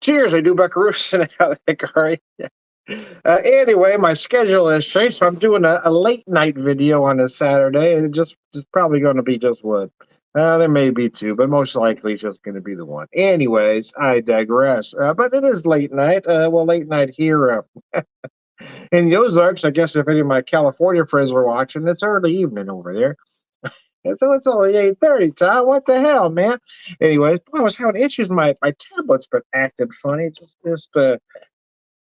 Cheers, I do buckaroos and Hikari. Anyway, my schedule has changed, so I'm doing a late night video on a Saturday, and it's probably going to be just one. There may be two, but most likely it's just going to be the one. Anyways, I digress. But it is late night. Well, late night here in the Ozarks. I guess if any of my California friends were watching, it's early evening over there. And so it's only 8:30, Tom. What the hell, man? Anyways, I was having issues. My tablet's been acting funny. It's just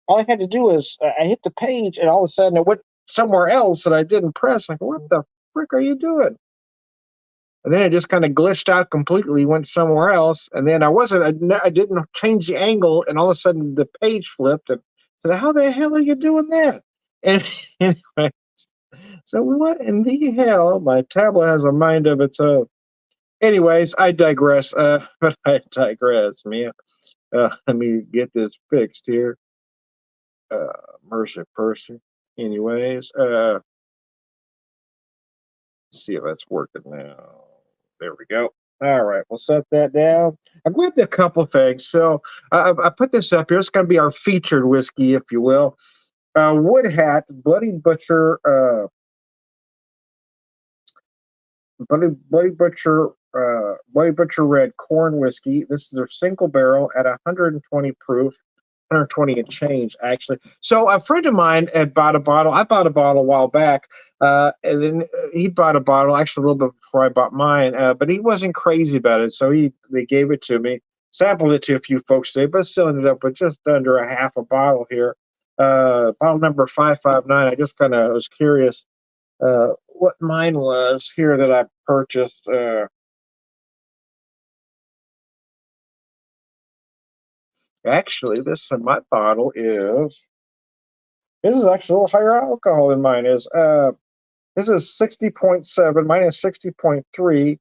all I had to do is I hit the page, and all of a sudden it went somewhere else that I didn't press. Like, what the frick are you doing? And then it just kind of glitched out completely, went somewhere else. And then I didn't change the angle, and all of a sudden the page flipped. And I said, how the hell are you doing that? And anyway, so what in the hell? My tablet has a mind of its own. Anyways, I digress. But I digress, man. Let me get this fixed here. Uh, Mercy person. Anyways, see if that's working now. There we go. All right, we'll set that down. I grabbed a couple things. So I put this up here. It's going to be our featured whiskey, if you will. Wood Hat Bloody Butcher Red Corn Whiskey. This is their single barrel at 120 proof, 120 and change, actually. So a friend of mine had bought a bottle. I bought a bottle a while back, and then he bought a bottle actually a little bit before I bought mine. But he wasn't crazy about it, so they gave it to me. Sampled it to a few folks today, but still ended up with just under a half a bottle here. Bottle number 559. I just kind of was curious what mine was here that I purchased. Actually, this in my bottle is this is actually a little higher alcohol than mine is. This is 60.7. Mine is 60.3.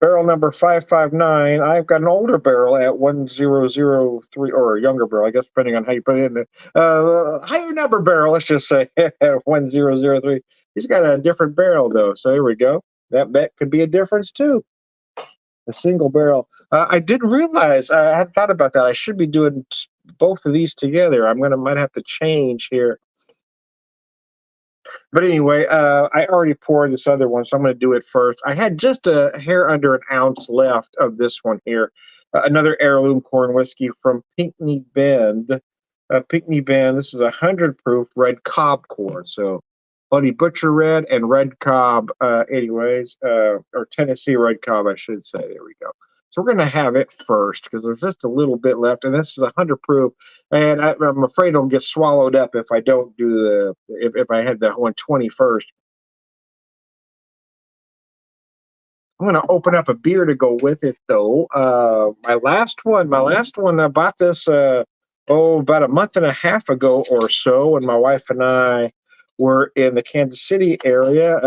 Barrel number 559. I've got an older barrel at 1003, or a younger barrel, I guess, depending on how you put it in there. Higher number barrel, let's just say 1003. He's got a different barrel, though. So here we go. That could be a difference, too. A single barrel. I didn't realize. I had thought about that. I should be doing both of these together. Might have to change here. But anyway, I already poured this other one, so I'm going to do it first. I had just a hair under an ounce left of this one here. Another heirloom corn whiskey from Pinckney Bend. Pinckney Bend. This is 100 proof red cob corn. So Bloody Butcher Red and Red Cob, or Tennessee Red Cob, I should say. There we go. So we're going to have it first because there's just a little bit left, and this is 100 proof. And I'm afraid it'll get swallowed up if I don't do if I had the 120 first. I'm going to open up a beer to go with it, though. My last one, I bought this about a month and a half ago or so, when my wife and I were in the Kansas City area.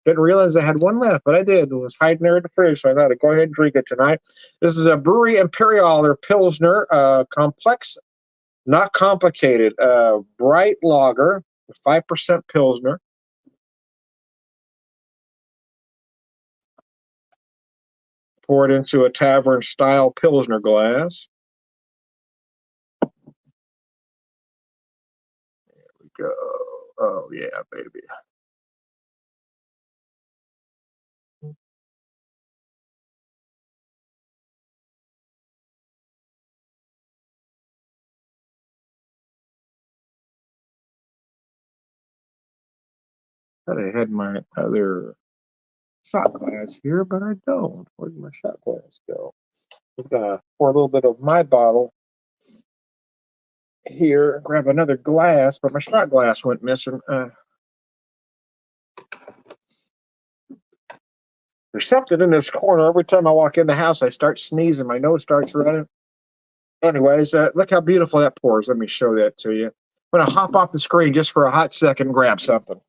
Didn't realize I had one left, but I did. It was hiding there in the fridge, so I thought I'd go ahead and drink it tonight. This is a Brewery Imperial or Pilsner, complex, not complicated. Bright lager, 5% Pilsner. Pour it into a tavern style Pilsner glass. There we go. Oh, yeah, baby. Thought I had my other shot glass here, but I don't. Where'd my shot glass go? I'm gonna pour a little bit of my bottle here, grab another glass, but my shot glass went missing. There's something in this corner. Every time I walk in the house, I start sneezing. My nose starts running. Anyways, look how beautiful that pours. Let me show that to you. I'm gonna hop off the screen just for a hot second and grab something.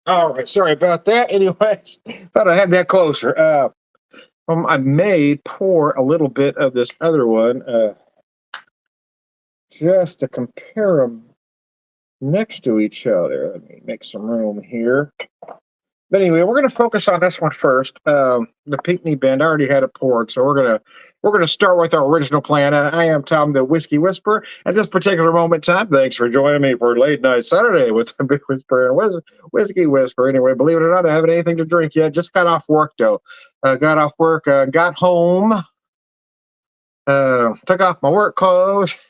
All right, sorry about that. Anyways, thought I had that closer. I may pour a little bit of this other one just to compare them next to each other. Let me make some room here. But anyway, we're going to focus on this one first. The Pinckney Bend. I already had it poured, so we're gonna start with our original plan. I am Tom, the Whiskey Whisperer. At this particular moment in time, thanks for joining me for late night Saturday with the Big Whisperer and Whiskey Whisperer. Anyway, believe it or not, I haven't anything to drink yet. Just got off work though. Got off work, got home, took off my work clothes.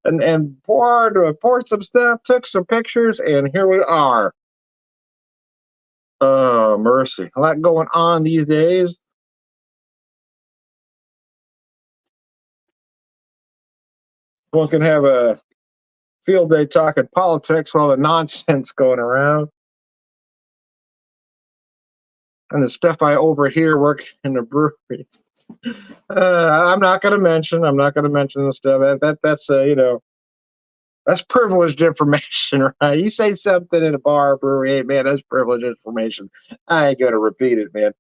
And poured some stuff, took some pictures, and here we are. Oh, mercy. A lot going on these days. One can have a field day talking politics while the nonsense going around. And the stuff I overhear working in the brewery. I'm not gonna mention the stuff. That's that's privileged information, right? You say something in a bar or brewery, hey man, that's privileged information. I ain't gonna repeat it, man.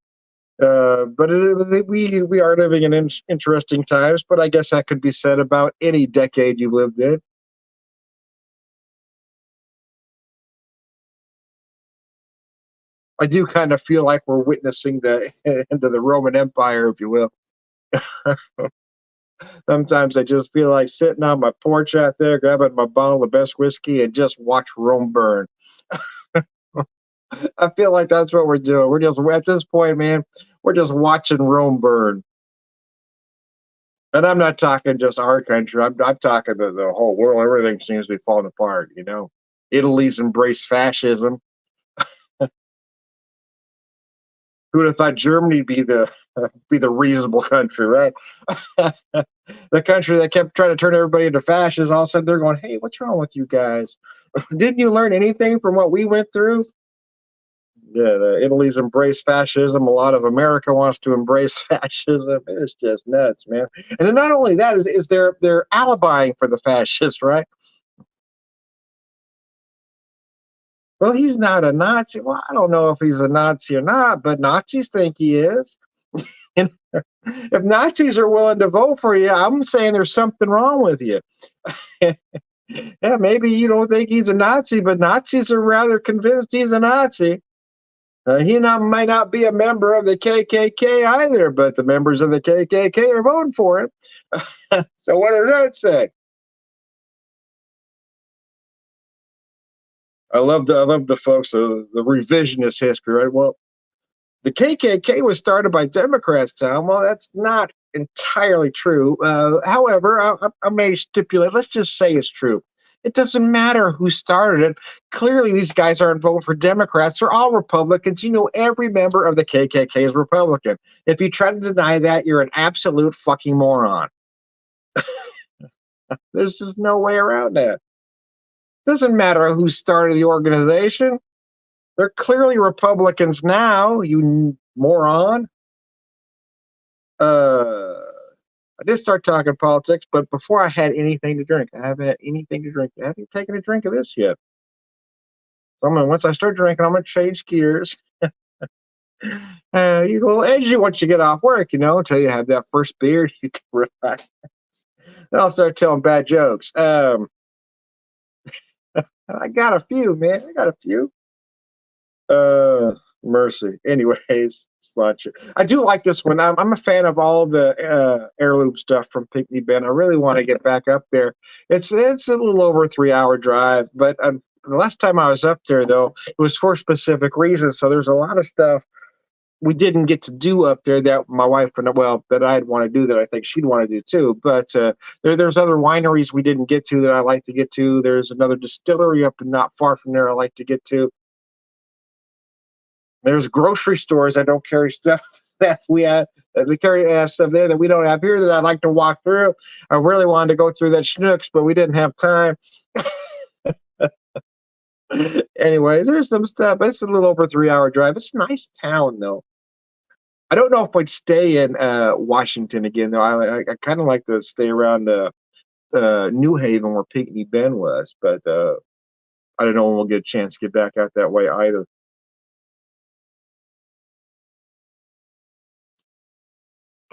We are living in interesting times, but I guess that could be said about any decade you lived in. I do kind of feel like we're witnessing the end of the Roman Empire, if you will. Sometimes I just feel like sitting on my porch out there, grabbing my bottle of best whiskey, and just watch Rome burn. I feel like that's what we're doing. We're just at this point, man. We're just watching Rome burn. And I'm not talking just our country. I'm talking the whole world. Everything seems to be falling apart. Italy's embraced fascism. Who would have thought Germany be the reasonable country, right? The country that kept trying to turn everybody into fascists. All of a sudden, they're going, "Hey, what's wrong with you guys? Didn't you learn anything from what we went through?" Yeah, Italy's embraced fascism. A lot of America wants to embrace fascism. It's just nuts, man. And then not only that is they're alibying for the fascists, right? Well, he's not a Nazi. Well, I don't know if he's a Nazi or not, but Nazis think he is. And if Nazis are willing to vote for you, I'm saying there's something wrong with you. Yeah, maybe you don't think he's a Nazi, but Nazis are rather convinced he's a Nazi. Might not be a member of the KKK either, but the members of the KKK are voting for him. So what does that say? I love the folks the revisionist history, right? Well, the KKK was started by Democrats, Tom. Well, that's not entirely true. However, I may stipulate. Let's just say it's true. It doesn't matter who started it. Clearly, these guys aren't voting for Democrats. They're all Republicans. Every member of the KKK is Republican. If you try to deny that, you're an absolute fucking moron. There's just no way around that. Doesn't matter who started the organization. They're clearly Republicans now, you moron. I did start talking politics, but before I had anything to drink, I haven't had anything to drink. I haven't taken a drink of this yet. So once I start drinking, I'm gonna change gears. You go a little edgy once you get off work, until you have that first beer, you can relax. Then I'll start telling bad jokes. I got a few, man. I got a few. Uh, Mercy. Anyways, slouch. I do like this one. I'm a fan of all of the heirloom stuff from Pinckney Bend. I really want to get back up there. It's a little over a 3 hour drive, but the last time I was up there though, it was for specific reasons. So there's a lot of stuff we didn't get to do up there that my wife that I'd want to do that I think she'd want to do too. But there's other wineries we didn't get to that I like to get to. There's another distillery up and not far from there I like to get to. There's grocery stores that don't carry stuff that we carry stuff there that we don't have here that I'd like to walk through. I really wanted to go through that Schnucks, but we didn't have time. Anyways, there's some stuff. It's a little over a 3 hour drive. It's a nice town though. I don't know if I'd stay in Washington again though. I kind of like to stay around New Haven where Pinckney Bend was, but I don't know when we'll get a chance to get back out that way either.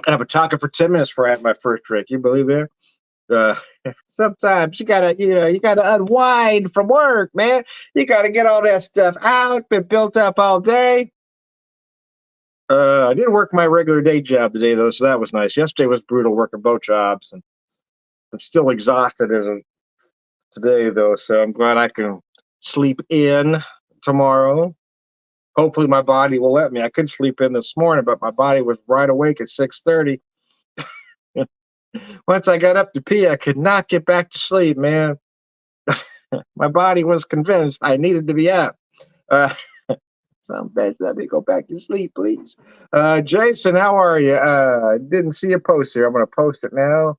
And I've been talking for 10 minutes before I had my first drink. You believe that? Uh, Sometimes you gotta unwind from work, man. You gotta get all that stuff out, been built up all day. I didn't work my regular day job today though, so that was nice. Yesterday was brutal working both jobs, and I'm still exhausted as of today though. So I'm glad I can sleep in tomorrow. Hopefully my body will let me. I could sleep in this morning, but my body was right awake at 6:30. Once I got up to pee, I could not get back to sleep, man. My body was convinced I needed to be up. Uh, some bitch, let me go back to sleep, please. Jason, how are you? Didn't see a post here. I'm going to post it now.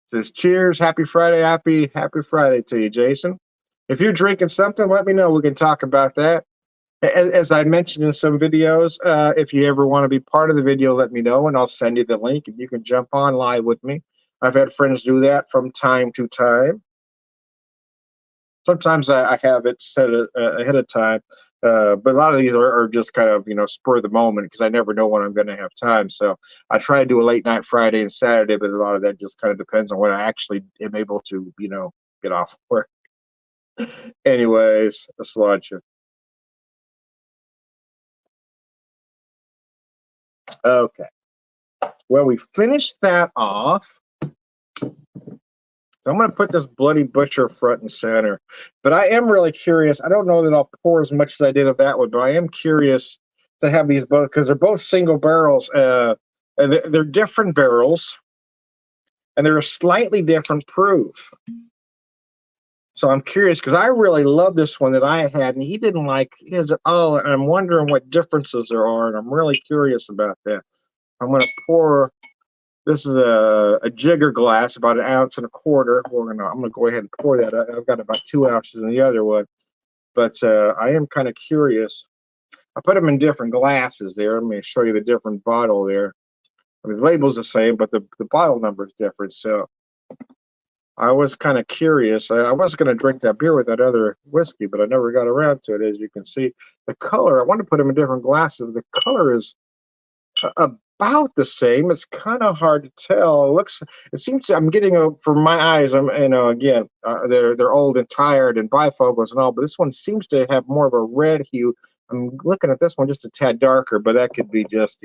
It says cheers, happy Friday, happy Friday to you, Jason. If you're drinking something, let me know. We can talk about that. As I mentioned in some videos, if you ever want to be part of the video, let me know, and I'll send you the link, and you can jump on live with me. I've had friends do that from time to time. Sometimes I have it set ahead of time, but a lot of these are just kind of spur of the moment because I never know when I'm going to have time. So I try to do a late night Friday and Saturday, but a lot of that just kind of depends on when I actually am able to get off work. Anyways, a sludge. Okay. Well, we finished that off. So I'm going to put this Bloody Butcher front and center. But I am really curious. I don't know that I'll pour as much as I did of that one, but I am curious to have these both because they're both single barrels. And they're different barrels, and they're a slightly different proof. So I'm curious because I really love this one that I had, and he didn't like his at all. And I'm wondering what differences there are, and I'm really curious about that. I'm going to pour. This is a jigger glass, about 1.25 ounces. I'm gonna go ahead and pour that. I've got about 2 ounces in the other one, but I am kind of curious. I put them in different glasses there. Let me show you the different bottle there. I mean, the label's the same, but the bottle number is different. So I was kind of curious. I was going to drink that beer with that other whiskey, but I never got around to it. As you can see, the color. I want to put them in different glasses. The color is about the same. It's kind of hard to tell. It seems I'm getting from my eyes. Again, they're old and tired and bifocals and all, but this one seems to have more of a red hue. I'm looking at this one just a tad darker, but that could be just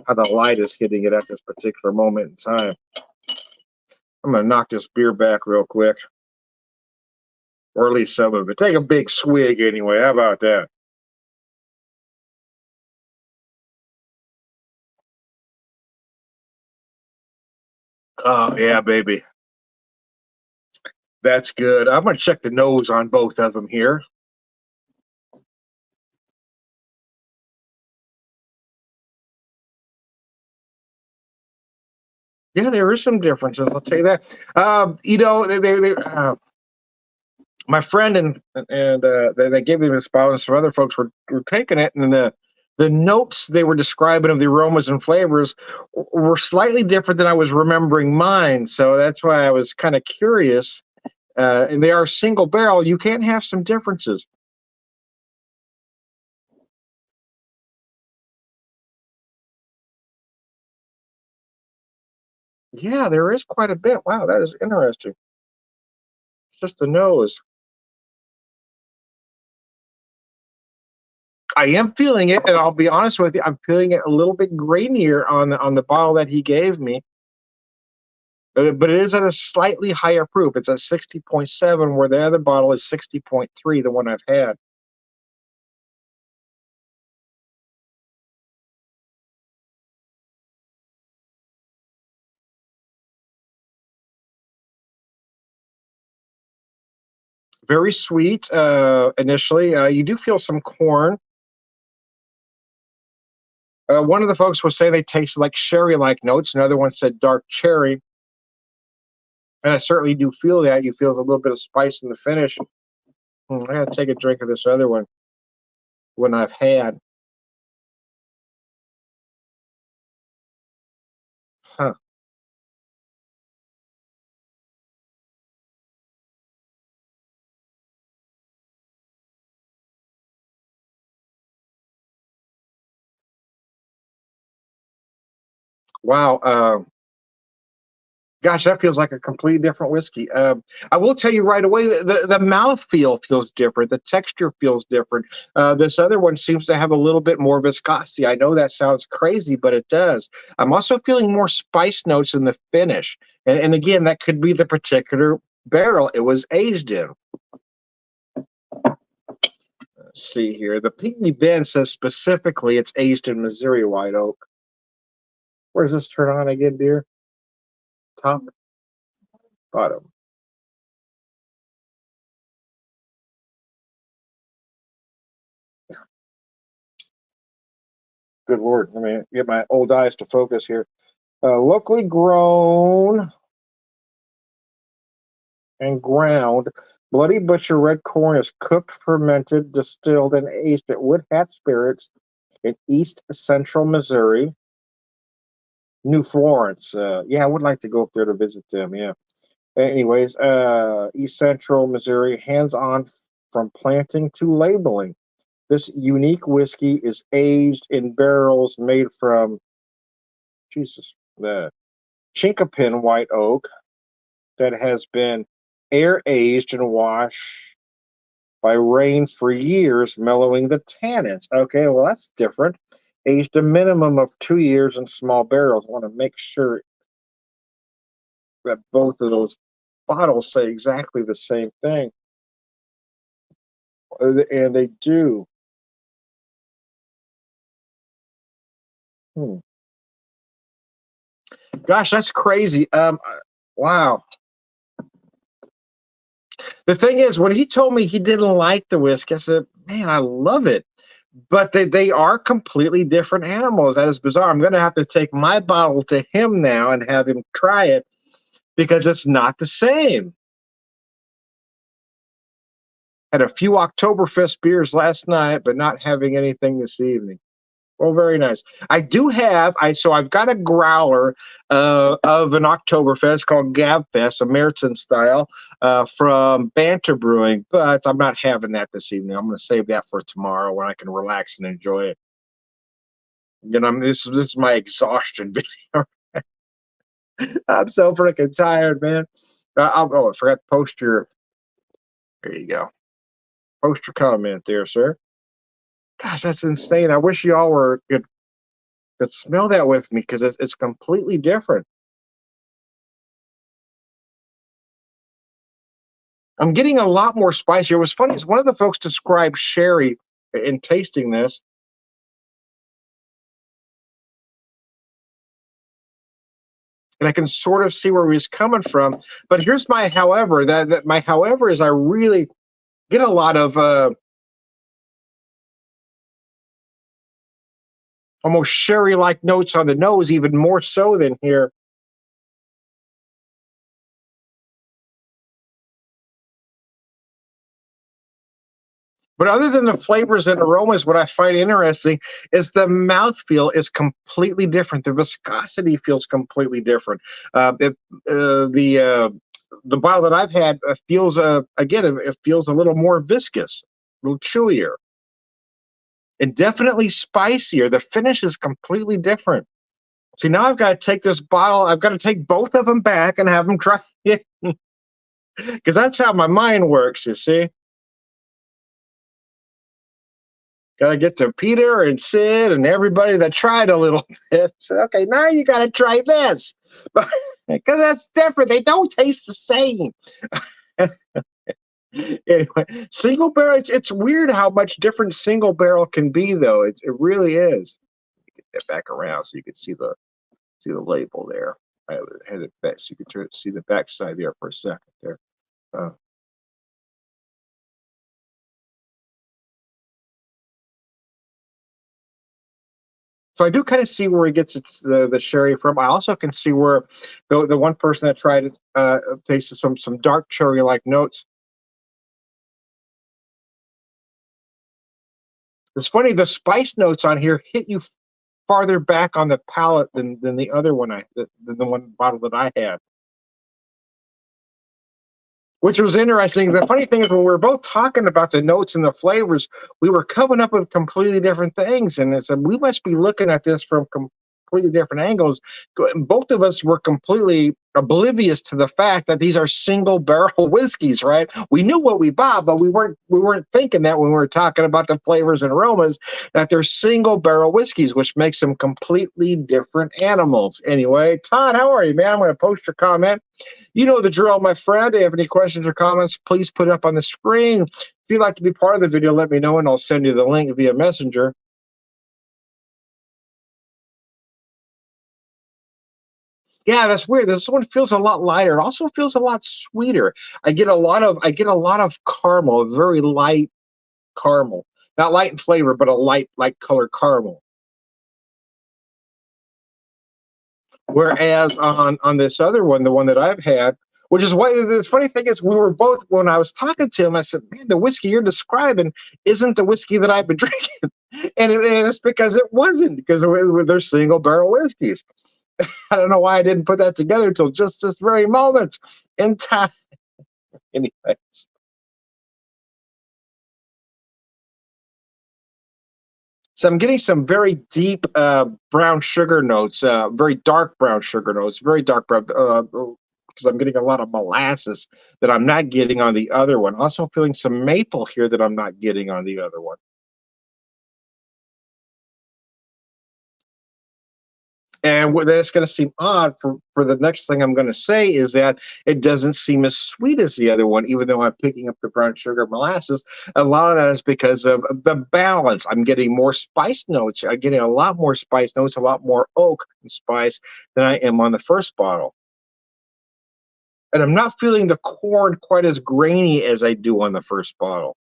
how the light is hitting it at this particular moment in time. I'm gonna knock this beer back real quick, or at least some of it. Take a big swig anyway. How about that? Oh yeah, baby. That's good. I'm gonna check the nose on both of them here. Yeah, there is some differences. I'll tell you that. My friend and they gave me this bottle, and some other folks were taking it, and the notes they were describing of the aromas and flavors were slightly different than I was remembering mine. So that's why I was kind of curious. And they are single barrel. You can have some differences. Yeah, there is quite a bit. Wow, that is interesting. It's just the nose. I am feeling it, and I'll be honest with you, I'm feeling it a little bit grainier on the bottle that he gave me. But it is at a slightly higher proof. It's at 60.7, where the other bottle is 60.3, the one I've had. Very sweet initially. You do feel some corn. One of the folks was saying they taste like sherry-like notes. Another one said dark cherry. And I certainly do feel that. You feel a little bit of spice in the finish. I gotta take a drink of this other one I've had. Huh. Wow. Gosh, that feels like a completely different whiskey. I will tell you right away, the mouth feels different. The texture feels different. This other one seems to have a little bit more viscosity. I know that sounds crazy, but it does. I'm also feeling more spice notes in the finish. And again, that could be the particular barrel it was aged in. Let's see here. The Pygmy Ben says specifically it's aged in Missouri white oak. Where does this turn on again, dear? Top, bottom. Good Lord. Let me get my old eyes to focus here. Locally grown and ground. Bloody Butcher red corn is cooked, fermented, distilled, and aged at Wood Hat Spirits in East Central Missouri. New Florence. Yeah, I would like to go up there to visit them. Yeah. Anyways, East Central Missouri, hands on from planting to labeling. This unique whiskey is aged in barrels made from, Jesus, the Chinkapin white oak that has been air aged and washed by rain for years, mellowing the tannins. Okay, well, that's different. Aged a minimum of 2 years in small barrels. I want to make sure that both of those bottles say exactly the same thing. And they do. Hmm. Gosh, that's crazy. Wow. The thing is, when he told me he didn't like the whiskey, I said, "Man, I love it." But they are completely different animals. That is bizarre. I'm going to have to take my bottle to him now and have him try it because it's not the same. Had a few Oktoberfest beers last night, but not having anything this evening. Well, very nice. I do have I've got a growler of an Oktoberfest called Gabfest, a Märzen style, from Banter Brewing, but I'm not having that this evening. I'm going to save that for tomorrow when I can relax and enjoy it. You know, this is my exhaustion video. I'm so freaking tired, man. I forgot to post your. There you go. Post your comment there, sir. Gosh, that's insane. I wish y'all could smell that with me because it's completely different. I'm getting a lot more spicy. It was funny. One of the folks described sherry in tasting this, and I can sort of see where he's coming from. But here's my however. That my however is I really get a lot of almost sherry-like notes on the nose, even more so than here. But other than the flavors and aromas, what I find interesting is the mouthfeel is completely different. The viscosity feels completely different. It, the bottle that I've had feels again it feels a little more viscous, a little chewier, and definitely spicier. The finish is completely different. See, now I've got to take this bottle. I've got to take both of them back and have them try it because that's how my mind works. You see. Got to get to Peter and Sid and everybody that tried a little bit. So, okay, now you got to try this because that's different. They don't taste the same. Anyway, single barrel. It's weird how much different single barrel can be, though. It really is. Get that back around so you can see the label there. I had it back so you could see the back side there for a second there. Uh, So I do kind of see where he gets the sherry from. I also can see where the one person that tried it tasted some dark cherry like notes. It's funny the spice notes on here hit you farther back on the palate than the other one than the one bottle that I had, which was interesting. The funny thing is when we were both talking about the notes and the flavors, we were coming up with completely different things, and it's we must be looking at this from completely different angles. Both of us were completely oblivious to the fact that these are single barrel whiskeys, right? We knew what we bought, but we weren't thinking that when we were talking about the flavors and aromas, that they're single barrel whiskeys, which makes them completely different animals. Anyway, Todd, how are you, man? I'm going to post your comment. You know the drill, my friend. If you have any questions or comments, please put it up on the screen. If you'd like to be part of the video, let me know and I'll send you the link via Messenger. Yeah, that's weird. This one feels a lot lighter. It also feels a lot sweeter. I get a lot of caramel, very light caramel. Not light in flavor, but a light color caramel. Whereas on this other one, the one that I've had, which is why the funny thing is, we were both, when I was talking to him, I said, "Man, the whiskey you're describing isn't the whiskey that I've been drinking," and it's because it wasn't, because they're single barrel whiskeys. I don't know why I didn't put that together until just this very moment in time. Anyways, so I'm getting some very deep brown sugar notes, very dark brown sugar notes, very dark brown, because I'm getting a lot of molasses that I'm not getting on the other one. Also feeling some maple here that I'm not getting on the other one. And what that's going to seem odd for the next thing I'm going to say is that it doesn't seem as sweet as the other one, even though I'm picking up the brown sugar molasses. A lot of that is because of the balance. I'm getting more spice notes. I'm getting a lot more spice notes, a lot more oak and spice than I am on the first bottle. And I'm not feeling the corn quite as grainy as I do on the first bottle.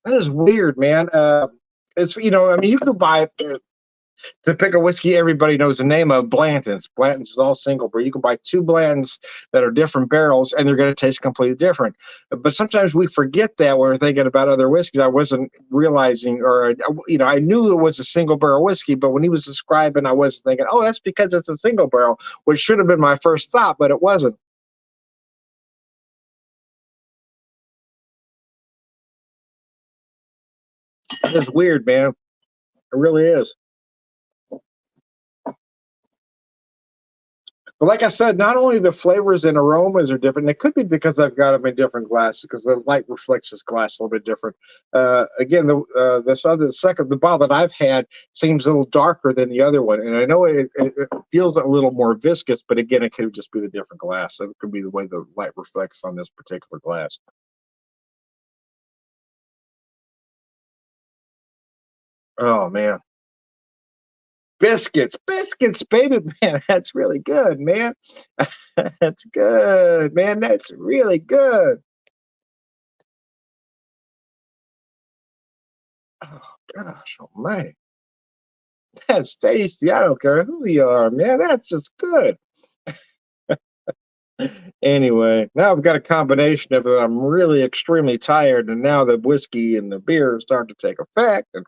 That is weird, man. It's, I mean, you can buy to pick a whiskey everybody knows the name of, Blanton's. Blanton's is all single, but you can buy two Blantons that are different barrels and they're going to taste completely different. But sometimes we forget that when we're thinking about other whiskeys. I wasn't realizing, or, I knew it was a single barrel whiskey, but when he was describing, I wasn't thinking, oh, that's because it's a single barrel, which should have been my first thought, but it wasn't. It's weird, man. It really is. But like I said, not only the flavors and aromas are different, it could be because I've got them in different glasses, because the light reflects this glass a little bit different. Again, the bottle that I've had seems a little darker than the other one, and I know it feels a little more viscous, but again, it could just be the different glass. It could be the way the light reflects on this particular glass. Oh man, biscuits, baby, man, that's really good, man. That's good, man. That's really good. Oh gosh, almighty. That's tasty. I don't care who you are, man. That's just good. Anyway, now I've got a combination of it. I'm really extremely tired, and now the whiskey and the beer are starting to take effect, and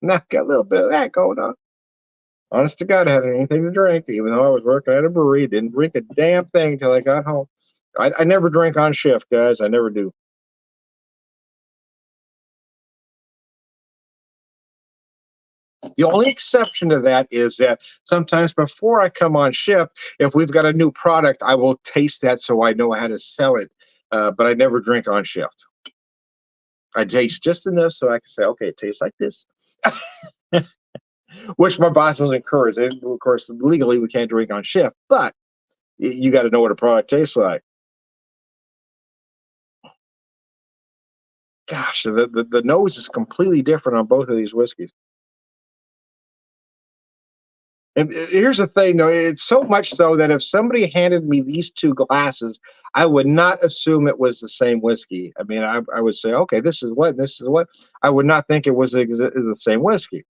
now I've got a little bit of that going on. Honest to God, I hadn't anything to drink, even though I was working at a brewery. Didn't drink a damn thing till I got home. I never drink on shift, guys. I never do. The only exception to that is that sometimes before I come on shift, if we've got a new product, I will taste that so I know how to sell it. But I never drink on shift. I taste just enough so I can say, okay, it tastes like this, which my boss doesn't encourage. And of course, legally, we can't drink on shift, but you got to know what a product tastes like. Gosh, the nose is completely different on both of these whiskeys. And here's the thing, though, it's so much so that if somebody handed me these two glasses, I would not assume it was the same whiskey. I mean, I would say, okay, this is what. I would not think it was the same whiskey.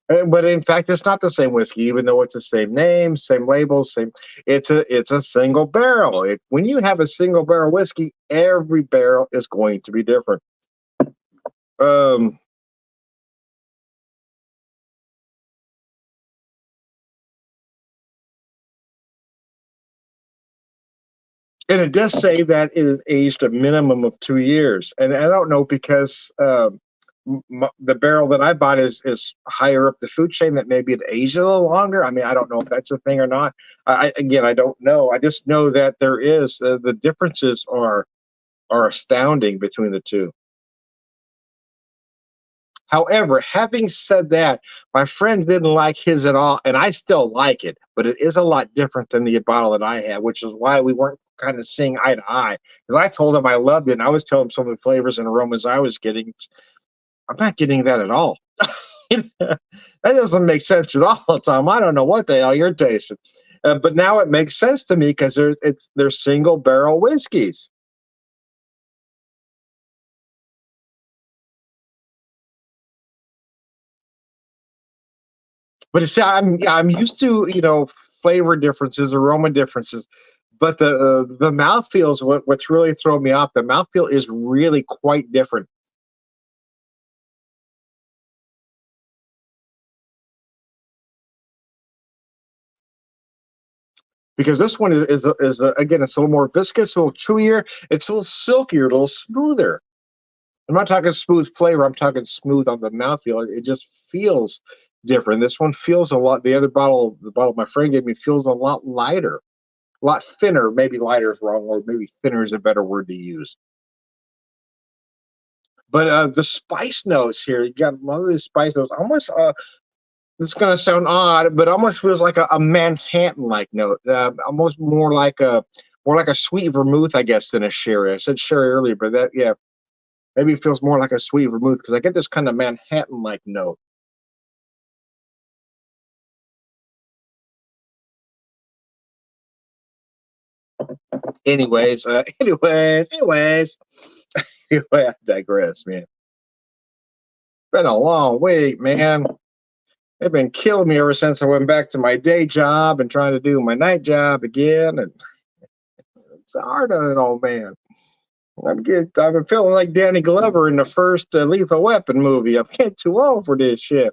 But in fact, it's not the same whiskey, even though it's the same name, same labels, same. It's a single barrel. When you have a single barrel whiskey, every barrel is going to be different. Um, and it does say that it is aged a minimum of 2 years, and I don't know because. the barrel that I bought is higher up the food chain. That maybe it aged a little longer. I mean, I don't know if that's a thing or not. Again, I don't know. I just know that there is the differences are astounding between the two. However, having said that, my friend didn't like his at all, and I still like it, but it is a lot different than the bottle that I had, which is why we weren't kind of seeing eye to eye. Because I told him I loved it, and I was telling him some of the flavors and aromas I was getting. I'm not getting that at all. That doesn't make sense at all, Tom. I don't know what the hell you're tasting. But now it makes sense to me because they're single barrel whiskeys. But see, I'm used to flavor differences, aroma differences, but the mouthfeel is what's really thrown me off. The mouthfeel is really quite different. Because this one again, it's a little more viscous, a little chewier, it's a little silkier, a little smoother. I'm not talking smooth flavor, I'm talking smooth on the mouthfeel. It just feels different. This one feels a lot. The bottle my friend gave me feels a lot lighter, a lot thinner. Maybe lighter is wrong, or maybe thinner is a better word to use. But the spice notes here, you got a lot of these spice notes. Almost, it's going to sound odd, but almost feels like a Manhattan-like note. Almost more like a sweet vermouth, I guess, than a sherry. I said sherry earlier, but that, yeah, maybe it feels more like a sweet vermouth because I get this kind of Manhattan-like note. Anyways, anyway, I digress, man. Been a long week, man. They've been killing me ever since I went back to my day job and trying to do my night job again, and it's hard on an old man. I've been feeling like Danny Glover in the first Lethal Weapon movie. I'm getting too old for this shit.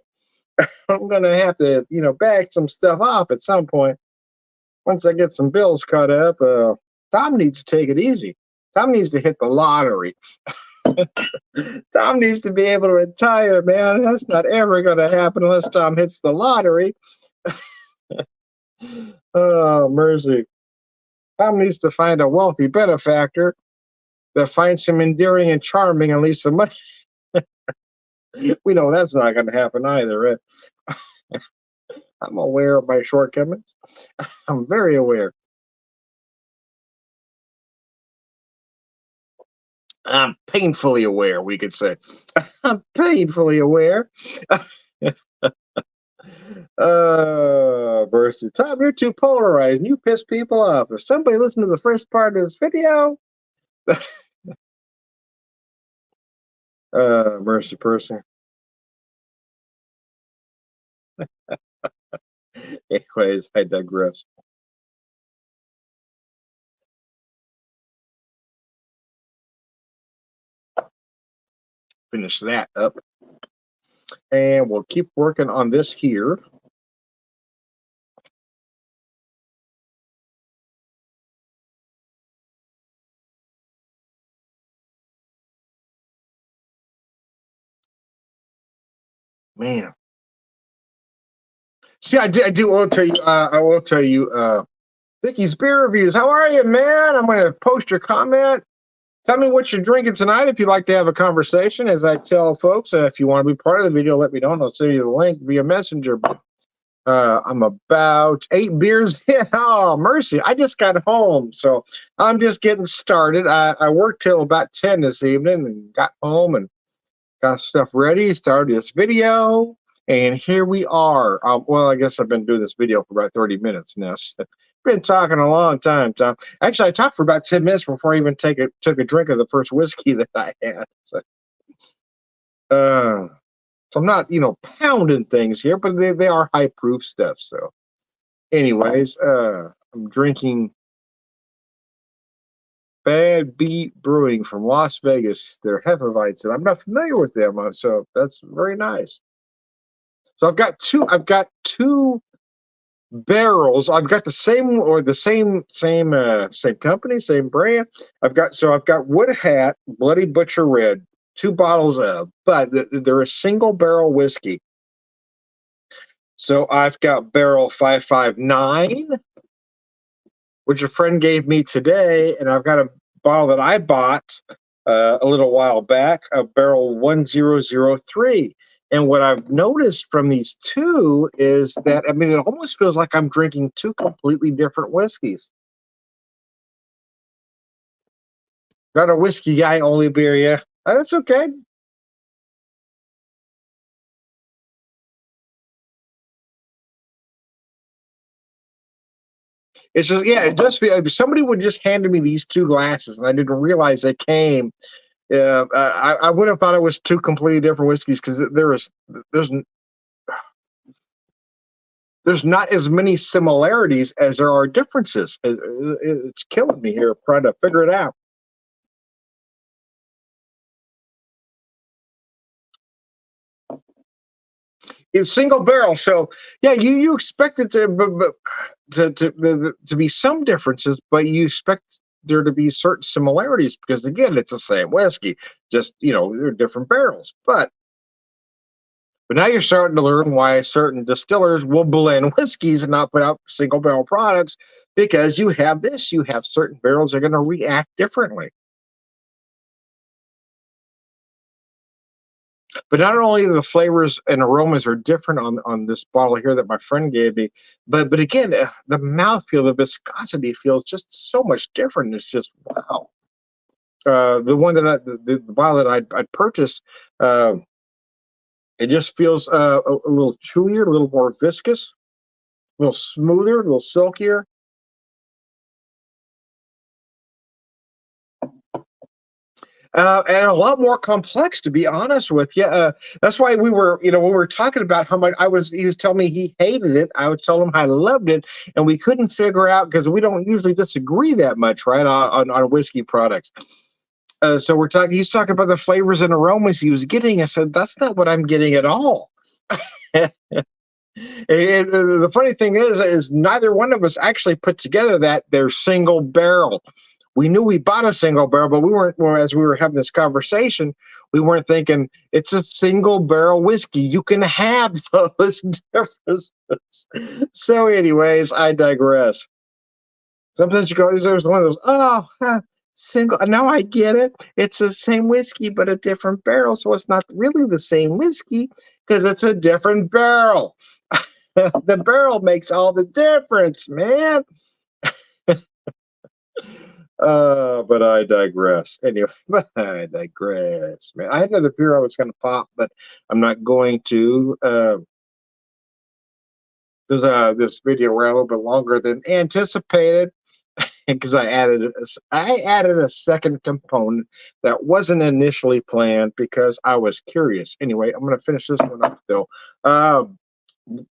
I'm gonna have to, back some stuff off at some point. Once I get some bills caught up, Tom needs to take it easy. Tom needs to hit the lottery. Tom needs to be able to retire, man. That's not ever going to happen unless Tom hits the lottery. Oh, mercy. Tom needs to find a wealthy benefactor that finds him endearing and charming and leaves some money. We know that's not going to happen either, right? I'm aware of my shortcomings. I'm very aware. I'm painfully aware, we could say. I'm painfully aware. Mercy. Tom, you're too polarized and you piss people off. If somebody listened to the first part of this video, mercy person. Anyways, I digress. Finish that up. And we'll keep working on this here. Man. See, I will tell you, Dicky's Beer Reviews. How are you, man? I'm going to post your comment. Tell me what you're drinking tonight if you'd like to have a conversation. As I tell folks, if you want to be part of the video, let me know and I'll send you the link via Messenger. I'm about 8 beers in. Oh, mercy. I just got home, so I'm just getting started. I worked till about 10 this evening and got home and got stuff ready, started this video, and here we are. Well, I guess I've been doing this video for about 30 minutes now. So been talking a long time, Tom. Actually, I talked for about 10 minutes before I even took a drink of the first whiskey that I had. So I'm not, pounding things here, but they are high proof stuff. So, anyways, I'm drinking Bad Beat Brewing from Las Vegas. They're Hefeweizen, and I'm not familiar with them, so that's very nice. So I've got two barrels. I've got the same company, same brand. I've got Wood Hat Bloody Butcher Red two bottles of, but they're a single barrel whiskey. So I've got barrel 559, which a friend gave me today, and I've got a bottle that I bought a little while back, a barrel 1003. And what I've noticed from these two is that, I mean, it almost feels like I'm drinking two completely different whiskeys. Not a whiskey guy, only beer, yeah. That's okay. It's just, yeah, it does feel if somebody would just handed me these two glasses and I didn't realize they came. I would have thought it was two completely different whiskeys because there's there's not as many similarities as there are differences. It's killing me here trying to figure it out. It's single barrel, so yeah, you expect it to, to be some differences, but you expect there to be certain similarities because again, it's the same whiskey, just they're different barrels. But now you're starting to learn why certain distillers will blend whiskeys and not put out single barrel products because you have certain barrels that are going to react differently. But not only the flavors and aromas are different on this bottle here that my friend gave me, but again, the mouthfeel, the viscosity feels just so much different. It's just wow. The one that the bottle that I purchased, uh, it just feels a little chewier, a little more viscous, a little smoother, a little silkier. And a lot more complex, to be honest with you. That's why we were, when we were talking about how much he was telling me he hated it. I would tell him I loved it, and we couldn't figure out because we don't usually disagree that much, right, on whiskey products. So he's talking about the flavors and aromas he was getting. I said, that's not what I'm getting at all. And the funny thing is neither one of us actually put together that they're single barrel. We knew we bought a single barrel, but we weren't. Well, as we were having this conversation, we weren't thinking it's a single barrel whiskey. You can have those differences. So, anyways, I digress. Sometimes you go, there's one of those. Oh, single. Now I get it. It's the same whiskey, but a different barrel. So it's not really the same whiskey because it's a different barrel. The barrel makes all the difference, man. But I digress. Anyway, but I digress, man. I had another beer I was going to pop, but I'm not going to. Because this video ran a little bit longer than anticipated, because I added a second component that wasn't initially planned because I was curious. Anyway, I'm going to finish this one up though. Um,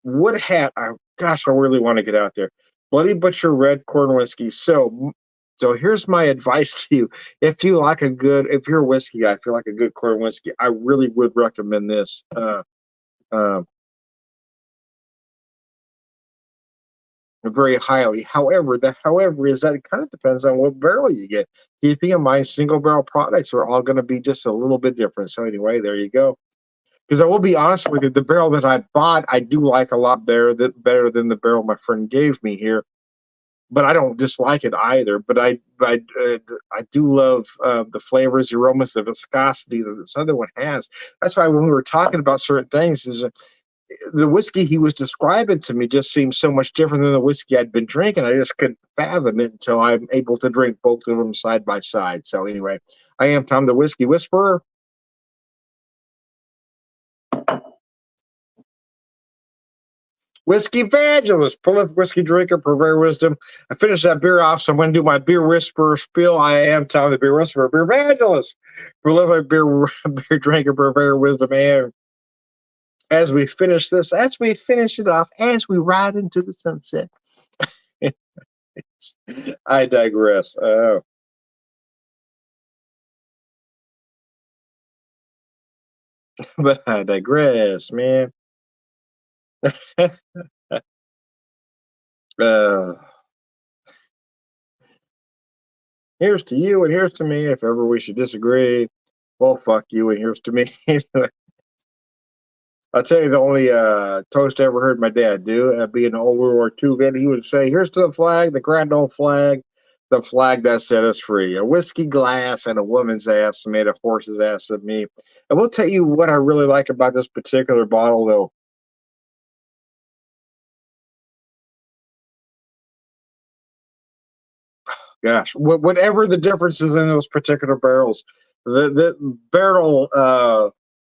Wood Hat. Gosh, I really want to get out there. Bloody Butcher Red Corn Whiskey. So here's my advice to you. If you're a whiskey guy, if you like a good corn whiskey, I really would recommend this. Uh, Very highly. However is that it kind of depends on what barrel you get. Keeping in mind, single barrel products are all going to be just a little bit different. So anyway, there you go. Because I will be honest with you, the barrel that I bought, I do like a lot better than the barrel my friend gave me here. But I don't dislike it either. But I do love the flavors, the aromas, the viscosity that this other one has. That's why when we were talking about certain things, the whiskey he was describing to me just seemed so much different than the whiskey I'd been drinking. I just couldn't fathom it until I'm able to drink both of them side by side. So anyway, I am Tom the Whiskey Whisperer. Whiskey evangelist, prolific whiskey drinker, purveyor of wisdom. I finished that beer off, so I'm going to do my beer whisperer spiel. I am Tom the Beer Whisperer, beer evangelist, prolific beer drinker, purveyor of wisdom. And as we finish it off, as we ride into the sunset, I digress. But I digress, man. uh, Here's to you and here's to me. If ever we should disagree, Well, fuck you, and here's to me. I'll tell you the only toast I ever heard my dad do, being an old World War II vet, he would say, "Here's to the flag, the grand old flag, the flag that set us free. A whiskey glass and a woman's ass made a horse's ass of me." I will tell you what I really like about this particular bottle, though. Gosh, whatever the differences in those particular barrels, the barrel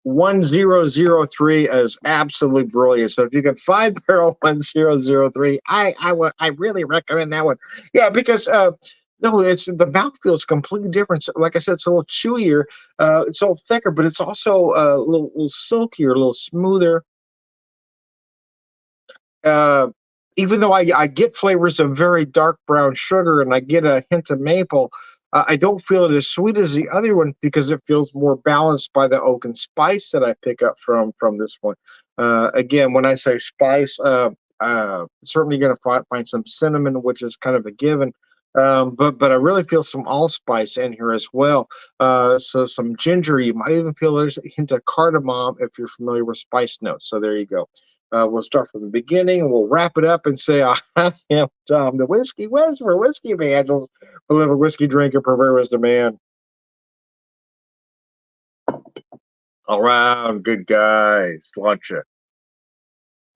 1003 is absolutely brilliant. So if you can find barrel 1003, I really recommend that one. Yeah, because no, it's the mouthfeel is completely different. So, like I said, it's a little chewier, it's a little thicker, but it's also little silkier, a little smoother. uh, Even though I get flavors of very dark brown sugar and I get a hint of maple, I don't feel it as sweet as the other one because it feels more balanced by the oak and spice that I pick up from this one. Again, when I say spice, certainly going to find some cinnamon, which is kind of a given. But I really feel some allspice in here as well. So some ginger. You might even feel there's a hint of cardamom if you're familiar with spice notes. So there you go. We'll start from the beginning and we'll wrap it up and say, I am Tom, the whiskey whisperer, whiskey evangelist, beloved whiskey drinker, purveyor wisdom man. All around good guys. Lunch it.